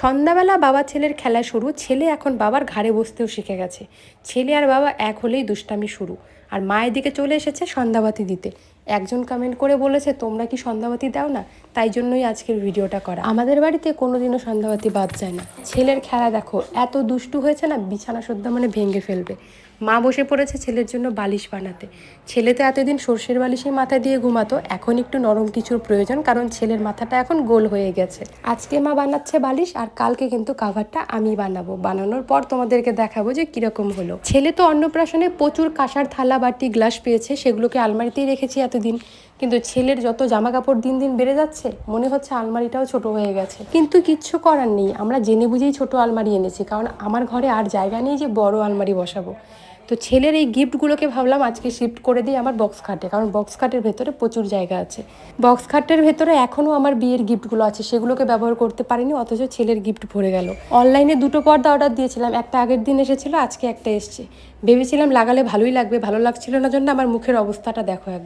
সন্ধ্যাবেলা বাবা ছেলের খেলা শুরু। ছেলে এখন বাবার ঘাড়ে বসতেও শিখে গেছে। ছেলে আর বাবা এক হলেই দুষ্টামি শুরু। আর মায়ের দিকে চলে এসেছে সন্ধ্যাবাতি দিতে। একজন কমেন্ট করে বলেছে, তোমরা কি সন্ধ্যাবাতি দাও না? তাই জন্যই আজকের ভিডিওটা করা। আমাদের বাড়িতে কোনোদিনও সন্ধ্যাবাতি বাদ যায় না। ছেলের খেলা দেখো, এত দুষ্টু হয়েছে না, বিছানা সদ্যা মানে ভেঙে ফেলবে। মা বসে পড়েছে ছেলের জন্য বালিশ বানাতে। ছেলে তো এতদিন সর্ষের বালিশেই মাথা দিয়ে ঘুমাতো, এখন একটু নরম কিছুর প্রয়োজন, কারণ ছেলের মাথাটা এখন গোল হয়ে গেছে। আজকে মা বানাচ্ছে বালিশ, আর কালকে কিন্তু কাভারটা আমি বানাবো। বানানোর পর তোমাদেরকে দেখাবো যে কিরকম হলো। ছেলে তো অন্নপ্রাশনে প্রচুর কাঁসার থালা বাটি গ্লাস পেয়েছে, সেগুলোকে আলমারিতেই রেখেছি এতদিন। কিন্তু ছেলের যত জামা কাপড় দিন দিন বেড়ে যাচ্ছে, মনে হচ্ছে আলমারিটাও ছোট হয়ে গেছে। কিন্তু কিচ্ছু করার নেই, আমরা জেনে বুঝেই ছোট আলমারি এনেছি, কারণ আমার ঘরে আর জায়গা নেই যে বড় আলমারি বসাবো। তো ছেলের এই গিফটগুলোকে ভাবলাম আজকে শিফট করে দিই আমার বক্স খাটে, কারণ বক্স খাটের ভেতরে প্রচুর জায়গা আছে। বক্স খাটের ভেতরে এখনও আমার বিয়ের গিফটগুলো আছে, সেগুলোকে ব্যবহার করতে পারিনি, অথচ ছেলের গিফট ভরে গেল। অনলাইনে 2টো পর্দা অর্ডার দিয়েছিলাম, একটা আগের দিন এসেছিলো, আজকে একটা এসছে। ভেবেছিলাম লাগালে ভালোই লাগবে, ভালো লাগছিল না জন্য আমার মুখের অবস্থাটা দেখো একবার।